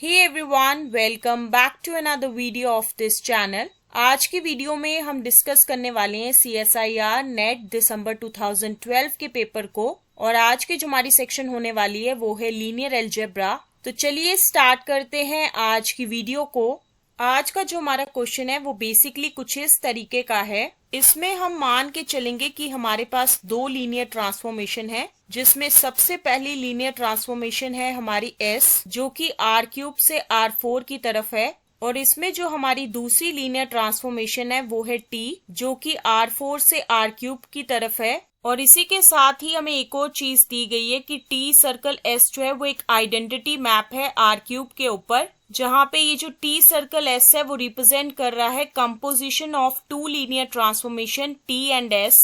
Hey everyone, welcome back to another video of this channel. आज की video में हम डिस्कस करने वाले हैं CSIR नेट दिसंबर 2012 के पेपर को और आज की जो हमारी सेक्शन होने वाली है वो है लीनियर अलजेब्रा। तो चलिए स्टार्ट करते हैं आज की वीडियो को। आज का जो हमारा क्वेश्चन है वो बेसिकली कुछ इस तरीके का है। इसमें हम मान के चलेंगे कि हमारे पास दो लीनियर ट्रांसफॉर्मेशन है, जिसमें सबसे पहली लीनियर ट्रांसफॉर्मेशन है हमारी S जो कि R³ से R4 की तरफ है, और इसमें जो हमारी दूसरी लीनियर ट्रांसफॉर्मेशन है वो है T जो कि R4 से R³ की तरफ है। और इसी के साथ ही हमें एक और चीज दी गई है कि T सर्कल S जो है वो एक आइडेंटिटी मैप है R³ के ऊपर, जहाँ पे ये जो T सर्कल S है वो रिप्रेजेंट कर रहा है composition of two linear transformation T and S।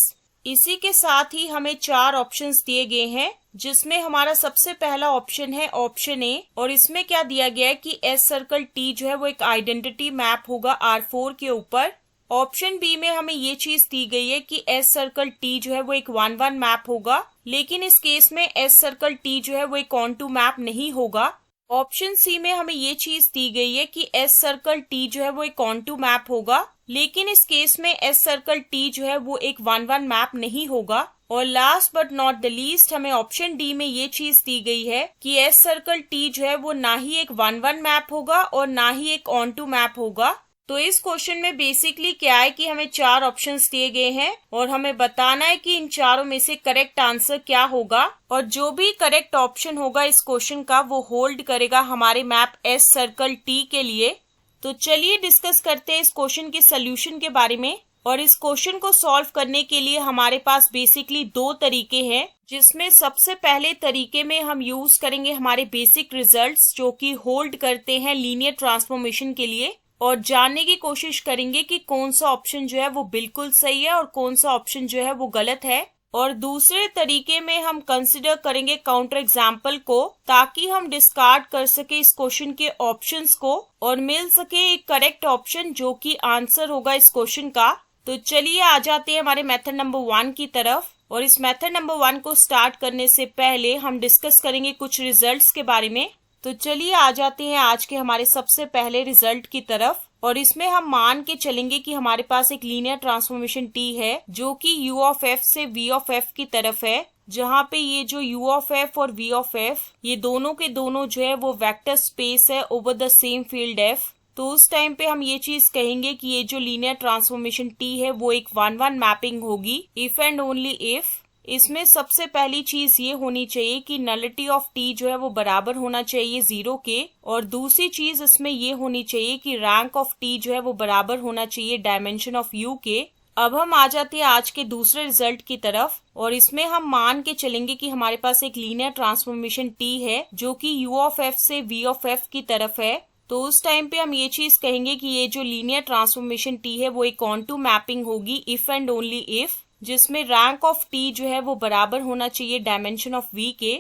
इसी के साथ ही हमें चार ऑप्शंस दिए गए हैं, जिसमें हमारा सबसे पहला ऑप्शन है ऑप्शन ए, और इसमें क्या दिया गया है कि S सर्कल T जो है वो एक आइडेंटिटी मैप होगा R4 के ऊपर। ऑप्शन बी में हमें ये चीज दी गई है कि S सर्कल T जो है वो एक 1-1 मैप होगा, लेकिन इस केस में S सर्कल T जो है वो एक ऑन-टू मैप नहीं होगा। ऑप्शन सी में हमें ये चीज दी गई है कि S सर्कल T जो है वो एक ऑन-टू मैप होगा, लेकिन इस केस में S सर्कल T जो है वो एक 1-1 मैप नहीं होगा। और last but not the least हमें ऑप्शन डी में ये चीज दी गई है कि S सर्कल T जो है वो ना ही एक 1-1 मैप होगा और ना ही एक ऑन-टू मैप होगा। तो इस क्वेश्चन में बेसिकली क्या है कि हमें चार ऑप्शंस दिए गए हैं और हमें बताना है कि इन चारों में से करेक्ट आंसर क्या होगा, और जो भी करेक्ट ऑप्शन होगा इस क्वेश्चन का वो होल्ड करेगा हमारे मैप S सर्कल T के लिए। तो चलिए डिस्कस करते हैं इस क्वेश्चन के सोल्यूशन के बारे में। और इस क्वेश्चन को सॉल्व करने के लिए हमारे पास बेसिकली दो तरीके हैं, जिसमें सबसे पहले तरीके में हम यूज करेंगे हमारे बेसिक रिजल्ट्स जो कि होल्ड करते हैं लीनियर ट्रांसफॉर्मेशन के लिए, और जानने की कोशिश करेंगे कि कौन सा ऑप्शन जो है वो बिल्कुल सही है और कौन सा ऑप्शन जो है वो गलत है। और दूसरे तरीके में हम कंसिडर करेंगे काउंटर एग्जाम्पल को, ताकि हम डिस्कार्ड कर सके इस क्वेश्चन के ऑप्शंस को और मिल सके एक करेक्ट ऑप्शन जो कि आंसर होगा इस क्वेश्चन का। तो चलिए आ जाते हैं हमारे मेथड नंबर 1 की तरफ। और इस मेथड नंबर 1 को स्टार्ट करने से पहले हम डिस्कस करेंगे कुछ रिजल्ट्स के बारे में। तो चलिए आ जाते हैं आज के हमारे सबसे पहले रिजल्ट की तरफ। और इसमें हम मान के चलेंगे कि हमारे पास एक लीनियर ट्रांसफॉर्मेशन T है जो कि U ऑफ F से V ऑफ F की तरफ है, जहाँ पे ये जो U ऑफ F और V ऑफ F ये दोनों के दोनों जो है वो वेक्टर स्पेस है over the same field F। तो उस टाइम पे हम ये चीज कहेंगे कि ये जो लीनियर ट्रांसफॉर्मेशन T है वो एक 1-1 मैपिंग होगी इफ एंड ओनली इफ। इसमें सबसे पहली चीज ये होनी चाहिए कि नलिटी ऑफ T जो है वो बराबर होना चाहिए 0 के, और दूसरी चीज इसमें ये होनी चाहिए कि रैंक ऑफ T जो है वो बराबर होना चाहिए डायमेंशन ऑफ U के। अब हम आ जाते हैं आज के दूसरे रिजल्ट की तरफ। और इसमें हम मान के चलेंगे कि हमारे पास एक लीनियर ट्रांसफॉर्मेशन T है जो कि U ऑफ F से V ऑफ F की तरफ है। तो उस टाइम पे हम ये चीज कहेंगे कि ये जो लीनियर ट्रांसफॉर्मेशन T है वो एक ऑन-टू मैपिंग होगी इफ एंड ओनली इफ, जिसमें रैंक ऑफ T जो है वो बराबर होना चाहिए डायमेंशन ऑफ V के।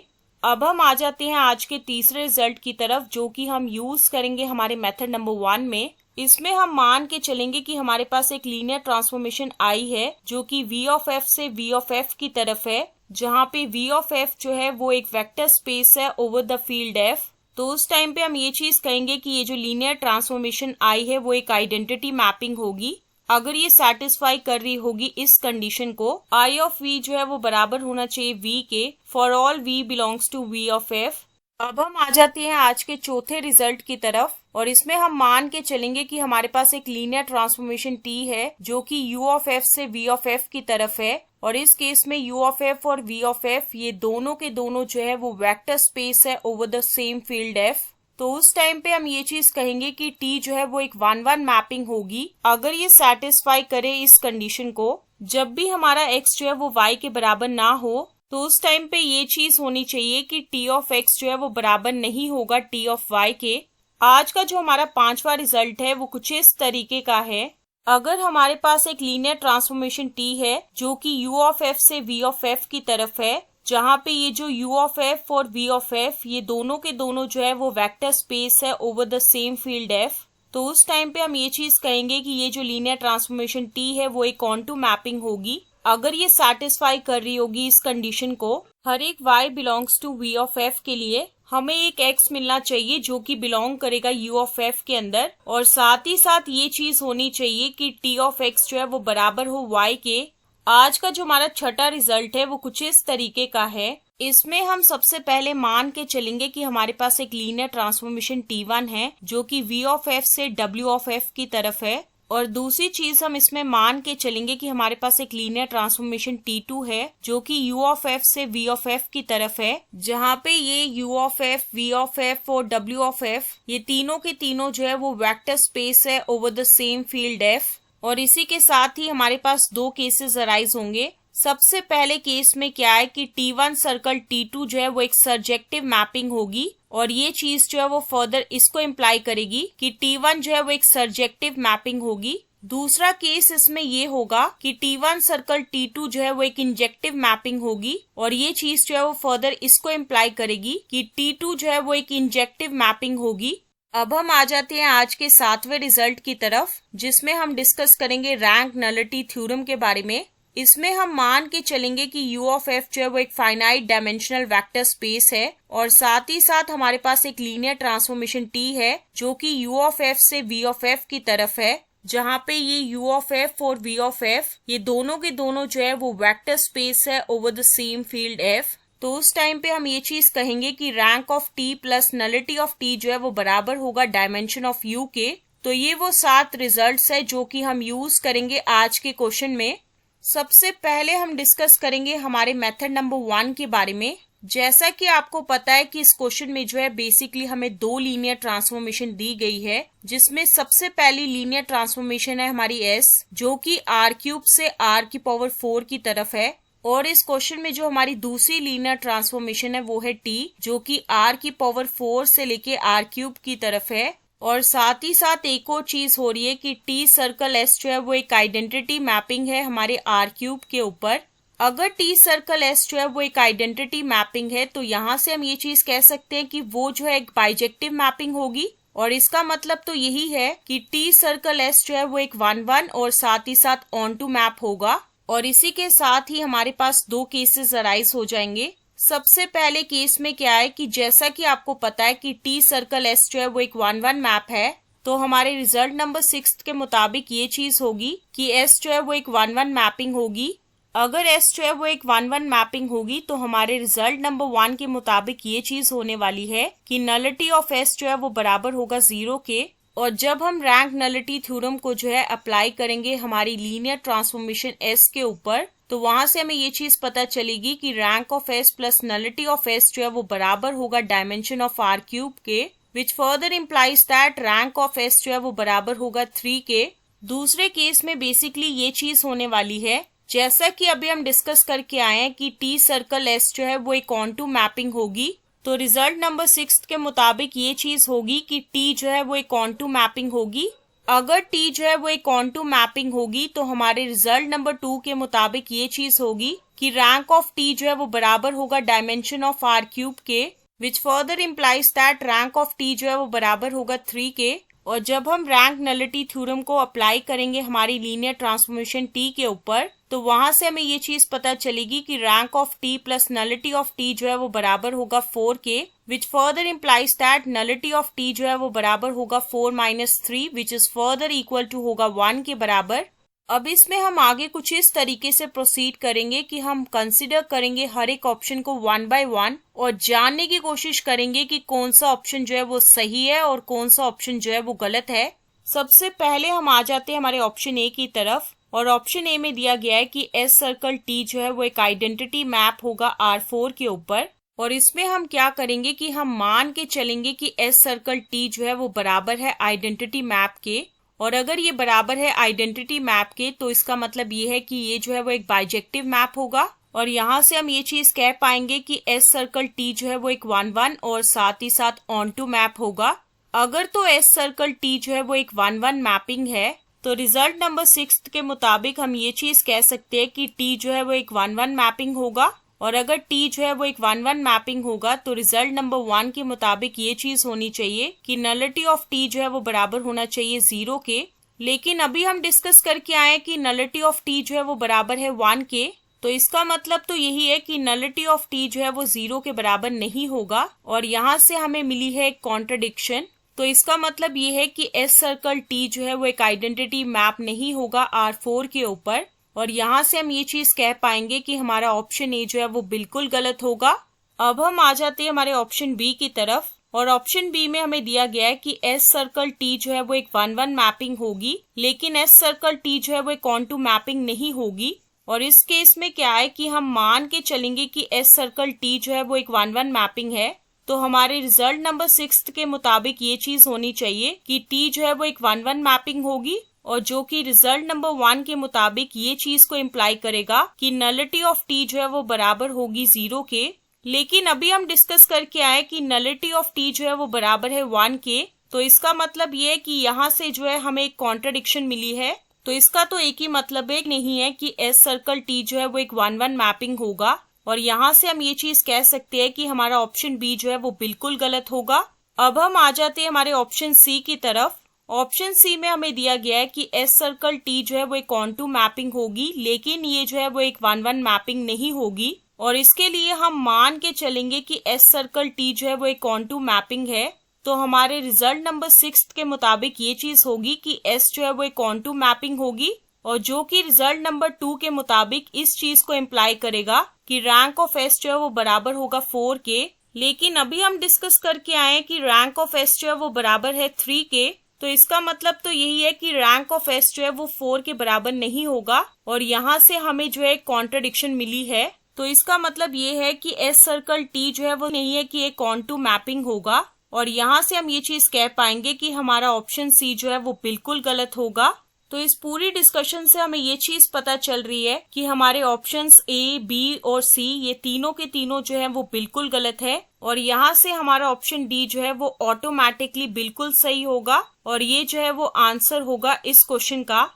अब हम आ जाते हैं आज के तीसरे रिजल्ट की तरफ, जो कि हम यूज करेंगे हमारे मेथड नंबर 1 में। इसमें हम मान के चलेंगे कि हमारे पास एक लीनियर ट्रांसफॉर्मेशन I है जो कि V ऑफ F से V ऑफ F की तरफ है, जहाँ पे V ऑफ F जो है वो एक वेक्टर स्पेस है ओवर द फील्ड F। तो उस टाइम पे हम ये चीज कहेंगे कि ये जो लीनियर ट्रांसफॉर्मेशन I है वो एक आइडेंटिटी मैपिंग होगी अगर ये सेटिस्फाई कर रही होगी इस कंडीशन को। I ऑफ V जो है वो बराबर होना चाहिए V के for all V belongs to V of F। अब हम आ जाते हैं आज के चौथे रिजल्ट की तरफ। और इसमें हम मान के चलेंगे कि हमारे पास एक लीनियर ट्रांसफॉर्मेशन T है जो कि U ऑफ F से V ऑफ F की तरफ है, और इस केस में U ऑफ F और V ऑफ F ये दोनों के दोनों जो है वो वेक्टर स्पेस है over the same field F। तो उस टाइम पे हम ये चीज कहेंगे कि T जो है वो एक 1-1 मैपिंग होगी अगर ये सेटिस्फाई करे इस कंडीशन को। जब भी हमारा X जो है वो Y के बराबर ना हो, तो उस टाइम पे ये चीज होनी चाहिए कि T ऑफ X जो है वो बराबर नहीं होगा T ऑफ Y के। आज का जो हमारा पांचवा रिजल्ट है वो कुछ इस तरीके का है। अगर हमारे पास एक लीनियर ट्रांसफॉर्मेशन T है जो कि U ऑफ F से V ऑफ F की तरफ है, जहाँ पे ये जो U ऑफ F और V ऑफ F ये दोनों के दोनों जो है वो वेक्टर स्पेस है over the same field F। तो उस टाइम पे हम ये चीज कहेंगे कि ये जो लीनियर ट्रांसफॉर्मेशन T है वो एक ऑन-टू मैपिंग होगी अगर ये सेटिस्फाई कर रही होगी इस कंडीशन को। हर एक Y belongs to V of F के लिए हमें एक x मिलना चाहिए जो कि बिलोंग करेगा u ऑफ f के अंदर, और साथ ही साथ ये चीज होनी चाहिए कि t ऑफ x जो है वो बराबर हो y के। आज का जो हमारा छठा रिजल्ट है वो कुछ इस तरीके का है। इसमें हम सबसे पहले मान के चलेंगे कि हमारे पास एक लीनियर ट्रांसफॉर्मेशन T1 है जो कि V ऑफ f से W ऑफ f की तरफ है, और दूसरी चीज हम इसमें मान के चलेंगे कि हमारे पास एक लीनियर ट्रांसफॉर्मेशन T2 है जो कि U ऑफ f से V ऑफ f की तरफ है, जहाँ पे ये U of f, V of f और W ऑफ f ये तीनों के तीनों जो है वो वेक्टर स्पेस है over the same field f। और इसी के साथ ही हमारे पास दो केसेस अराइज होंगे। सबसे पहले केस में क्या है कि T1 सर्कल T2 जो है वो एक सर्जेक्टिव मैपिंग होगी, और ये चीज जो है वो फर्दर इसको इम्प्लाई करेगी कि T1 जो है वो एक सर्जेक्टिव मैपिंग होगी। दूसरा केस इसमें ये होगा कि T1 सर्कल T2 जो है वो एक इंजेक्टिव मैपिंग होगी, और ये चीज जो है वो फर्दर इसको इम्प्लाई करेगी कि T2 जो है वो एक इंजेक्टिव मैपिंग होगी। अब हम आ जाते हैं आज के 7वें रिजल्ट की तरफ, जिसमें हम डिस्कस करेंगे रैंक नलिटी थ्योरम के बारे में। इसमें हम मान के चलेंगे कि U ऑफ f जो है वो एक फाइनाइट डायमेंशनल वेक्टर स्पेस है, और साथ ही साथ हमारे पास एक लीनियर ट्रांसफॉर्मेशन T है जो कि U ऑफ f से V ऑफ f की तरफ है, जहाँ पे ये U ऑफ f और V ऑफ f ये दोनों के दोनों जो है वो वेक्टर स्पेस है over the same field f। तो उस टाइम पे हम ये चीज कहेंगे कि rank of T plus nullity of T जो है वो बराबर होगा डायमेंशन ऑफ U के। तो ये वो 7 रिजल्ट्स है जो कि हम यूज करेंगे आज के क्वेश्चन में। सबसे पहले हम डिस्कस करेंगे हमारे मेथड नंबर 1 के बारे में। जैसा कि आपको पता है कि इस क्वेश्चन में जो है बेसिकली हमें दो लीनियर ट्रांसफॉर्मेशन दी गई है, जिसमें सबसे पहली लीनियर ट्रांसफॉर्मेशन है हमारी S जो कि r³ से r⁴ की तरफ है, और इस क्वेश्चन में जो हमारी दूसरी लीनियर ट्रांसफॉर्मेशन है वो है T जो कि r⁴ से लेके r³ की तरफ है। और साथ ही साथ एक और चीज हो रही है कि T सर्कल S जो है वो एक आइडेंटिटी मैपिंग है हमारे r³ के ऊपर। अगर T सर्कल S जो है वो एक आइडेंटिटी मैपिंग है तो यहाँ से हम ये चीज कह सकते हैं कि वो जो है एक बाइजेक्टिव मैपिंग होगी, और इसका मतलब तो यही है कि T सर्कल S जो है वो एक 1-1 और साथ ही साथ ऑन टू मैप होगा। और इसी के साथ ही हमारे पास दो केसेस अराइज हो जाएंगे। सबसे पहले केस में क्या है कि जैसा कि आपको पता है कि T सर्कल S जो है वो एक 1-1 मैप है, तो हमारे रिजल्ट नंबर 6 के मुताबिक ये चीज होगी कि S जो है वो एक 1-1 मैपिंग होगी। अगर S जो है वो एक 1-1 मैपिंग होगी तो हमारे रिजल्ट नंबर 1 के मुताबिक ये चीज होने वाली है कि नलिटी ऑफ S जो है वो बराबर होगा 0 के। और जब हम रैंक नलिटी थ्योरम को जो है अप्लाई करेंगे हमारी लीनियर ट्रांसफॉर्मेशन S के ऊपर, तो वहां से हमें ये चीज पता चलेगी कि rank of S plus nullity of S जो है वो बराबर होगा डायमेंशन ऑफ r³ के, which further implies that rank of S जो है वो बराबर होगा 3 के। दूसरे केस में बेसिकली ये चीज होने वाली है, जैसा कि अभी हम डिस्कस करके आए हैं कि T सर्कल S जो है वो एक ऑन टू मैपिंग होगी, तो रिजल्ट नंबर 6 के मुताबिक ये चीज होगी कि T जो है वो एक ऑन टू मैपिंग होगी। अगर T जो है वो एक ऑन टू मैपिंग होगी तो हमारे रिजल्ट नंबर 2 के मुताबिक ये चीज होगी कि रैंक ऑफ T जो है वो बराबर होगा डायमेंशन ऑफ r³ के, which further implies that rank of T जो है वो बराबर होगा 3 के। और जब हम रैंक नलिटी थ्योरम को अप्लाई करेंगे हमारी लीनियर ट्रांसफॉर्मेशन T के ऊपर, तो वहां से हमें ये चीज पता चलेगी कि rank of T plus nullity of T जो है वो बराबर होगा 4 के, which further implies that nullity of T जो है वो बराबर होगा 4-3, which is further equal to होगा 1 के बराबर। अब इसमें हम आगे कुछ इस तरीके से प्रोसीड करेंगे कि हम कंसिडर करेंगे हर एक ऑप्शन को 1 बाय 1 और जानने की कोशिश करेंगे कि कौन सा ऑप्शन जो है वो सही है और कौन सा ऑप्शन जो है वो गलत है। सबसे पहले हम आ जाते हैं हमारे ऑप्शन ए की तरफ, और ऑप्शन ए में दिया गया है कि S सर्कल T जो है वो एक आइडेंटिटी मैप होगा R4 के ऊपर। और इसमें हम क्या करेंगे कि हम मान के चलेंगे कि S सर्कल T जो है वो बराबर है आइडेंटिटी मैप के, और अगर ये बराबर है आइडेंटिटी मैप के तो इसका मतलब ये है कि ये जो है वो एक बाइजेक्टिव मैप होगा। और यहाँ से हम ये चीज कह पाएंगे कि S सर्कल T जो है वो एक 1-1 और साथ ही साथ ऑन टू मैप होगा। अगर तो S सर्कल T जो है वो एक 1-1 मैपिंग है तो रिजल्ट नंबर 6 के मुताबिक हम ये चीज कह सकते हैं कि T जो है वो एक 1-1 मैपिंग होगा। और अगर T जो है वो एक 1-1 मैपिंग होगा तो रिजल्ट नंबर 1 के मुताबिक ये चीज होनी चाहिए कि नलिटी ऑफ T जो है वो बराबर होना चाहिए 0 के। लेकिन अभी हम डिस्कस करके आए कि नलिटी ऑफ T जो है वो बराबर है 1 के, तो इसका मतलब तो यही है कि नलिटी ऑफ टी जो है वो 0 के बराबर नहीं होगा और यहाँ से हमें मिली है एक कॉन्ट्रडिक्शन। तो इसका मतलब ये है कि एस सर्कल टी जो है वो एक आइडेंटिटी मैप नहीं होगा R4 के ऊपर और यहाँ से हम ये चीज कह पाएंगे कि हमारा ऑप्शन ए जो है वो बिल्कुल गलत होगा। अब हम आ जाते हैं हमारे ऑप्शन बी की तरफ और ऑप्शन बी में हमें दिया गया है कि एस सर्कल टी जो है वो एक 1-1 मैपिंग होगी, लेकिन एस सर्कल टी जो है वो एक ऑन टू मैपिंग नहीं होगी। और इस केस में क्या है कि हम मान के चलेंगे कि एस सर्कल टी जो है वो एक 1-1 मैपिंग है, तो हमारे रिजल्ट नंबर 6 के मुताबिक ये चीज होनी चाहिए कि टी जो है वो एक 1-1 मैपिंग होगी और जो कि रिजल्ट नंबर 1 के मुताबिक ये चीज को इम्प्लाई करेगा कि नलिटी ऑफ टी जो है वो बराबर होगी 0 के। लेकिन अभी हम डिस्कस करके आए कि नलिटी ऑफ टी जो है वो बराबर है 1 के, तो इसका मतलब ये है कि यहाँ से जो है हमें एक कॉन्ट्रडिक्शन मिली है। तो इसका तो एक ही मतलब एक नहीं है कि एस सर्कल टी जो है वो एक 1-1 मैपिंग होगा और यहाँ से हम ये चीज कह सकते हैं कि हमारा ऑप्शन बी जो है वो बिल्कुल गलत होगा। अब हम आ जाते हैं हमारे ऑप्शन सी की तरफ। ऑप्शन सी में हमें दिया गया है कि एस सर्कल टी जो है वो एक ऑन टू मैपिंग होगी, लेकिन ये जो है वो एक 1-1 मैपिंग नहीं होगी और इसके लिए हम मान के चलेंगे कि एस सर्कल टी जो है वो एक ऑन टू मैपिंग है। तो हमारे रिजल्ट नंबर 6 के मुताबिक ये चीज होगी कि एस जो है वो एक ऑन टू मैपिंग होगी और जो कि रिजल्ट नंबर 2 के मुताबिक इस चीज को इम्प्लाई करेगा कि रैंक ऑफ एस जो है वो बराबर होगा 4 के। लेकिन अभी हम डिस्कस करके आए कि रैंक ऑफ एस जो है वो बराबर है 3 के, तो इसका मतलब तो यही है कि रैंक ऑफ एस जो है वो 4 के बराबर नहीं होगा और यहाँ से हमें जो है कॉन्ट्रडिक्शन मिली है। तो इसका मतलब ये है कि एस सर्कल टी जो है वो नहीं है कि एक ऑन टू मैपिंग होगा और यहाँ से हम ये चीज कह पाएंगे कि हमारा ऑप्शन सी जो है वो बिल्कुल गलत होगा। तो इस पूरी डिस्कशन से हमें ये चीज पता चल रही है कि हमारे ऑप्शंस ए, बी और सी ये तीनों के तीनों जो है वो बिल्कुल गलत है और यहाँ से हमारा ऑप्शन डी जो है वो ऑटोमेटिकली बिल्कुल सही होगा और ये जो है वो आंसर होगा इस क्वेश्चन का।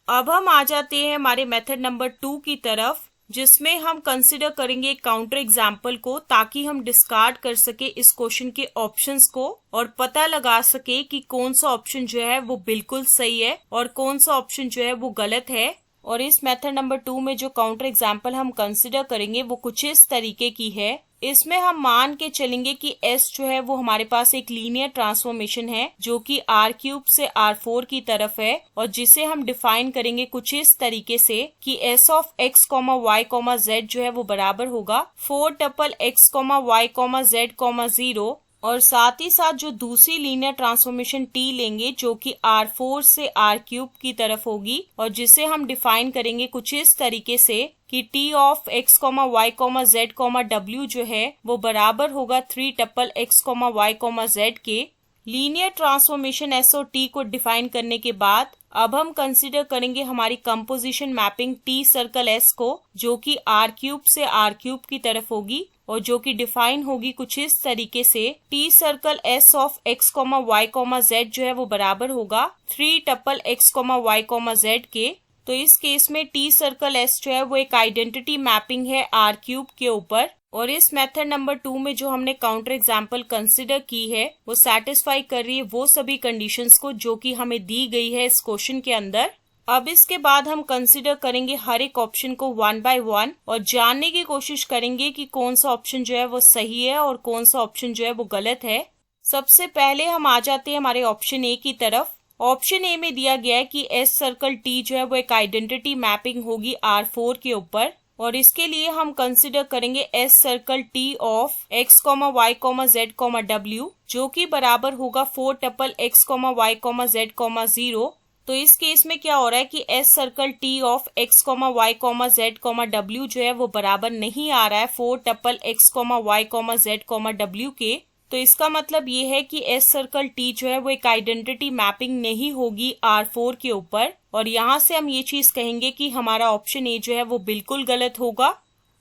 अब हम आ जाते हैं हमारे मेथड नंबर 2 की तरफ, जिसमें हम कंसिडर करेंगे काउंटर एग्जाम्पल को ताकि हम डिस्कार्ड कर सके इस क्वेश्चन के ऑप्शंस को और पता लगा सके कि कौन सा ऑप्शन जो है वो बिल्कुल सही है और कौन सा ऑप्शन जो है वो गलत है। और इस मेथड नंबर 2 में जो काउंटर एग्जाम्पल हम कंसिडर करेंगे वो कुछ इस तरीके की है। इसमें हम मान के चलेंगे कि S जो है वो हमारे पास एक लीनियर ट्रांसफॉर्मेशन है जो कि R³ से R4 की तरफ है और जिसे हम डिफाइन करेंगे कुछ इस तरीके से कि S of x, y, z जो है वो बराबर होगा 4 टपल x, y, z, 0 और साथ ही साथ जो दूसरी लीनियर ट्रांसफॉर्मेशन T लेंगे जो कि R4 से R³ की तरफ होगी और जिसे हम डिफाइन करेंगे कुछ इस तरीके से कि T of x, y, z, w जो है वो बराबर होगा 3 टपल x, y, z के। लीनियर ट्रांसफॉर्मेशन S और T को डिफाइन करने के बाद अब हम कंसिडर करेंगे हमारी composition mapping T circle S को जो कि R³ से R³ की तरफ होगी और जो कि डिफाइन होगी कुछ इस तरीके से T circle S of x, y, z जो है वो बराबर होगा 3 टपल x, y, z के। तो इस केस में T सर्कल S जो है वो एक आइडेंटिटी मैपिंग है R³ के ऊपर और इस मेथड नंबर 2 में जो हमने काउंटर एग्जाम्पल कंसिडर की है वो सेटिस्फाई कर रही है वो सभी कंडीशंस को जो कि हमें दी गई है इस क्वेश्चन के अंदर। अब इसके बाद हम कंसिडर करेंगे हर एक ऑप्शन को 1 बाय 1 और जानने की कोशिश करेंगे कि कौन सा ऑप्शन जो है वो सही है और कौन सा ऑप्शन जो है वो गलत है। सबसे पहले हम आ जाते हैं हमारे ऑप्शन ए की तरफ। ऑप्शन ए में दिया गया है कि एस सर्कल टी जो है वो एक आइडेंटिटी मैपिंग होगी R4 के ऊपर और इसके लिए हम कंसिडर करेंगे S circle T of x, y, z, w जो कि बराबर होगा 4 टपल x, y, z, 0। तो इस केस में क्या हो रहा है कि S circle T of x, y, z, w जो है वो बराबर नहीं आ रहा है 4 tuple x, y, z, w के। तो इसका मतलब ये है कि एस सर्कल टी जो है वो एक आइडेंटिटी मैपिंग नहीं होगी R4 के ऊपर और यहाँ से हम ये चीज कहेंगे कि हमारा ऑप्शन ए जो है वो बिल्कुल गलत होगा।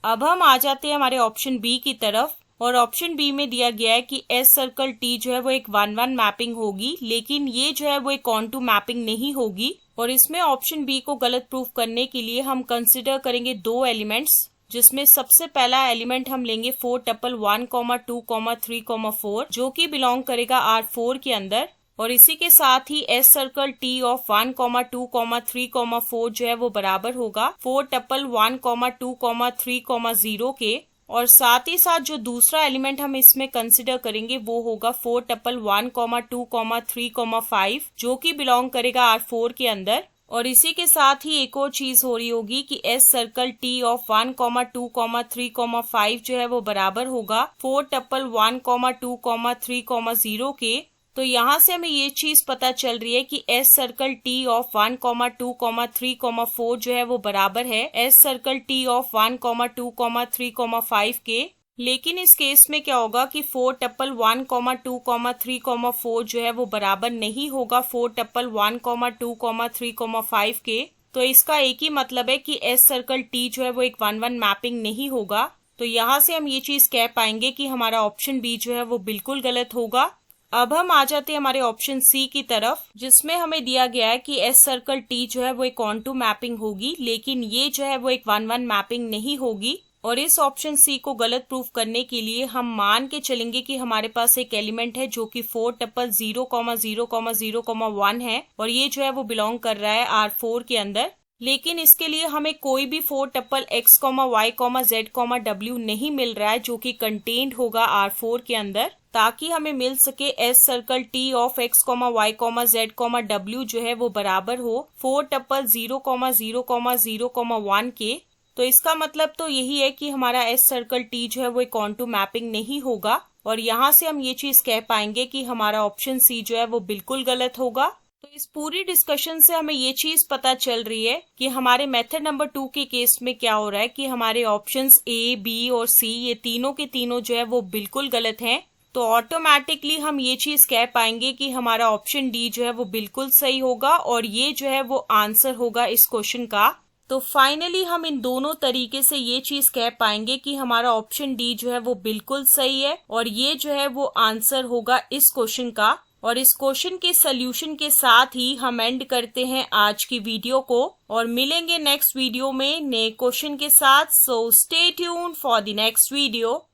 अब हम आ जाते हैं हमारे ऑप्शन बी की तरफ और ऑप्शन बी में दिया गया है कि एस सर्कल टी जो है वो एक 1-1 मैपिंग होगी, लेकिन ये जो है वो एक ऑन टू मैपिंग नहीं होगी और इसमें ऑप्शन बी को गलत प्रूफ करने के लिए हम कंसिडर करेंगे 2 एलिमेंट्स, जिसमें सबसे पहला एलिमेंट हम लेंगे 4 टपल 1, 2, 3, 4 जो कि बिलोंग करेगा R4 के अंदर और इसी के साथ ही एस सर्कल टी ऑफ 1, 2, 3, 4 जो है वो बराबर होगा 4 टपल 1, 2, 3, 0 के। और साथ ही साथ जो दूसरा एलिमेंट हम इसमें कंसिडर करेंगे वो होगा 4 टपल 1, 2, 3, 5 जो कि बिलोंग करेगा R4 के अंदर। और इसी के साथ ही एक और चीज हो रही होगी कि एस सर्कल टी ऑफ 1, 2, 3, 5 जो है वो बराबर होगा 4 टपल 1, 2, 3, 0 के। तो यहाँ से हमें ये चीज पता चल रही है कि एस सर्कल टी ऑफ 1, 2, 3, 4 जो है वो बराबर है एस सर्कल टी ऑफ 1, 2, 3, 5 के। लेकिन इस केस में क्या होगा कि 4 टपल 1, 2, 3, 4 जो है वो बराबर नहीं होगा 4 टपल 1, 2, 3, 5 के। तो इसका एक ही मतलब है कि एस सर्कल टी जो है वो एक 1-1 मैपिंग नहीं होगा। तो यहाँ से हम ये चीज कह पाएंगे कि हमारा ऑप्शन बी जो है वो बिल्कुल गलत होगा। अब हम आ जाते हैं हमारे ऑप्शन सी की तरफ, जिसमें हमें दिया गया है कि एस सर्कल टी जो है वो एक ऑन-टू मैपिंग होगी, लेकिन ये जो है वो एक 1-1 मैपिंग नहीं होगी। और इस ऑप्शन सी को गलत प्रूफ करने के लिए हम मान के चलेंगे कि हमारे पास एक एलिमेंट है जो कि 4 टपल 0, 0, 0, 1 है और ये जो है वो बिलोंग कर रहा है R4 के अंदर। लेकिन इसके लिए हमें कोई भी 4 tuple x, y, z, w नहीं मिल रहा है जो कि कंटेन्ड होगा R4 के अंदर, ताकि हमें मिल सके S circle T of x, y, z, w जो है वो बराबर हो 4 टपल 0, 0, 0, 1 के। तो इसका मतलब तो यही है कि हमारा एस सर्कल टी जो है वो एक ऑन-टू मैपिंग नहीं होगा। और यहाँ से हम ये चीज कह पाएंगे कि हमारा ऑप्शन सी जो है वो बिल्कुल गलत होगा। तो इस पूरी डिस्कशन से हमें ये चीज पता चल रही है कि हमारे मेथड नंबर 2 के केस में क्या हो रहा है कि हमारे ऑप्शंस ए, बी और सी ये तीनों के तीनों जो है वो बिल्कुल गलत हैं। तो ऑटोमेटिकली हम ये चीज कह पाएंगे कि हमारा ऑप्शन डी जो है वो बिल्कुल सही होगा और ये जो है वो आंसर होगा इस क्वेश्चन का। तो फाइनली हम इन दोनों तरीके से ये चीज कह पाएंगे कि हमारा ऑप्शन डी जो है वो बिल्कुल सही है और ये जो है वो आंसर होगा इस क्वेश्चन का। और इस क्वेश्चन के सोल्यूशन के साथ ही हम एंड करते हैं आज की वीडियो को और मिलेंगे नेक्स्ट वीडियो में नए क्वेश्चन के साथ। So stay tuned for the next video.